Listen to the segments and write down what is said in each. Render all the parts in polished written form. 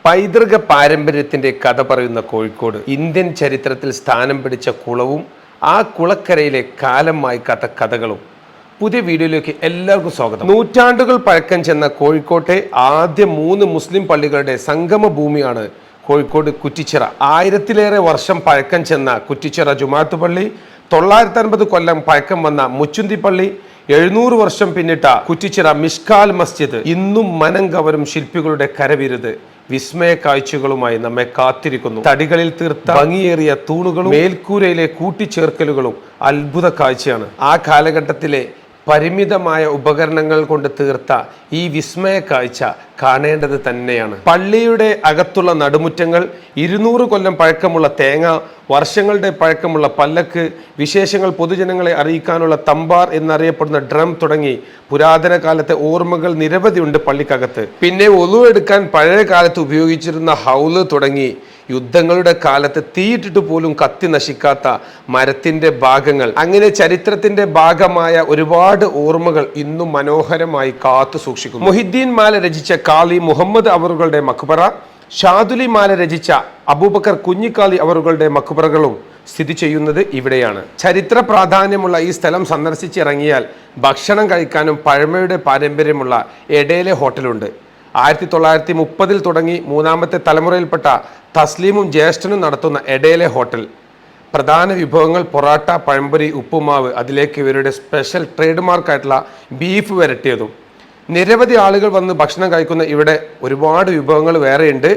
പൈതൃക പാരമ്പര്യത്തിന്റെ കഥ പറയുന്ന കോഴിക്കോട് ഇന്ത്യൻ ചരിത്രത്തിൽ സ്ഥാനം പിടിച്ച കുളവും ആ കുളക്കരയിലെ കാലം മായ്ക്കാത്ത കഥകളും. പുതിയ വീഡിയോയിലേക്ക് എല്ലാവർക്കും സ്വാഗതം. നൂറ്റാണ്ടുകൾ പഴക്കം ചെന്ന കോഴിക്കോട്ടെ ആദ്യ 3 മുസ്ലിം പള്ളികളുടെ സംഗമ ഭൂമിയാണ് കോഴിക്കോട് കുറ്റിച്ചിറ. 1000-ലേറെ വർഷം പഴക്കം ചെന്ന കുറ്റിച്ചിറ ജുമാഅത്ത് പള്ളി, 950 കൊല്ലം പഴക്കം വന്ന മുച്ചുന്തി പള്ളി, 700 വർഷം പിന്നിട്ട കുറ്റിച്ചിറ മിഷ്കാൽ മസ്ജിദ് ഇന്നും മനം കവരും ശില്പികളുടെ കരവിരുത് വിസ്മയ കാഴ്ചകളുമായി നമ്മെ കാത്തിരിക്കുന്നു. തടികളിൽ തീർത്ത ഭംഗിയേറിയ തൂണുകളും മേൽക്കൂരയിലെ കൂട്ടിച്ചേർക്കലുകളും അത്ഭുത കാഴ്ചയാണ്. ആ കാലഘട്ടത്തിലെ പരിമിതമായ ഉപകരണങ്ങൾ കൊണ്ട് തീർത്ത ഈ വിസ്മയ കാഴ്ച കാണേണ്ടത് തന്നെയാണ്. പള്ളിയുടെ അകത്തുള്ള നടുമുറ്റങ്ങൾ, 200 കൊല്ലം പഴക്കമുള്ള തേങ്ങ, വർഷങ്ങളുടെ പഴക്കമുള്ള പല്ലക്ക്, വിശേഷങ്ങൾ പൊതുജനങ്ങളെ അറിയിക്കാനുള്ള തമ്പാർ എന്നറിയപ്പെടുന്ന ഡ്രം തുടങ്ങി പുരാതന കാലത്തെ ഓർമ്മകൾ നിരവധിയുണ്ട് പള്ളിക്കകത്ത്. പിന്നെ ഒളു എടുക്കാൻ പഴയ കാലത്ത് ഉപയോഗിച്ചിരുന്ന ഹൗല് തുടങ്ങി യുദ്ധങ്ങളുടെ കാലത്ത് തീയിട്ടിട്ട് പോലും കത്തി നശിക്കാത്ത മരത്തിന്റെ ഭാഗങ്ങൾ, അങ്ങനെ ചരിത്രത്തിന്റെ ഭാഗമായ ഒരുപാട് ഓർമ്മകൾ ഇന്നും മനോഹരമായി കാത്തു സൂക്ഷിക്കുന്നു. മൊഹിദ്ദീൻ മാല രചിച്ച കാളി മുഹമ്മദ് അവറുകളുടെ മഖ്ബറ, ഷാദുലി മാല രചിച്ച അബൂബക്കർ കുഞ്ഞിക്കാളി അവറുകളുടെ മഖ്ബറകളും സ്ഥിതി ചെയ്യുന്നത് ഇവിടെയാണ്. ചരിത്ര പ്രാധാന്യമുള്ള ഈ സ്ഥലം സന്ദർശിച്ചിറങ്ങിയാൽ ഭക്ഷണം കഴിക്കാനും പഴമയുടെ പാരമ്പര്യമുള്ള എടേലെ ഹോട്ടലുണ്ട്. 1930-ൽ തുടങ്ങി 3ാമത്തെ തലമുറയിൽപ്പെട്ട തസ്ലീമും ജ്യേഷ്ഠനും നടത്തുന്ന എടേലെ ഹോട്ടൽ. പ്രധാന വിഭവങ്ങൾ പൊറാട്ട, പഴംപൊരി, ഉപ്പുമാവ്, അതിലേക്ക് ഇവരുടെ സ്പെഷ്യൽ ട്രേഡ് മാർക്കായിട്ടുള്ള ബീഫ് വരട്ടിയതും. നിരവധി ആളുകൾ വന്ന് ഭക്ഷണം കഴിക്കുന്ന ഇവിടെ ഒരുപാട് വിഭവങ്ങൾ വേറെയുണ്ട്.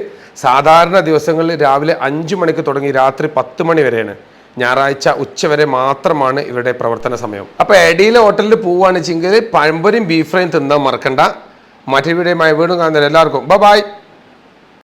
സാധാരണ ദിവസങ്ങളിൽ രാവിലെ 5 മണിക്ക് തുടങ്ങി രാത്രി 10 മണി വരെയാണ്. ഞായറാഴ്ച ഉച്ചവരെ മാത്രമാണ് ഇവരുടെ പ്രവർത്തന സമയം. അപ്പോൾ എടയിലെ ഹോട്ടലിൽ പോവുകയാണെന്ന് വെച്ചെങ്കിൽ പഴംപൊരിയും ബീഫ് ഫ്രൈയും തിന്നാൻ മറക്കണ്ട. മറ്റു വീഡിയോയുമായി വീണ്ടും കാണുന്നവരെ എല്ലാവർക്കും ബൈ.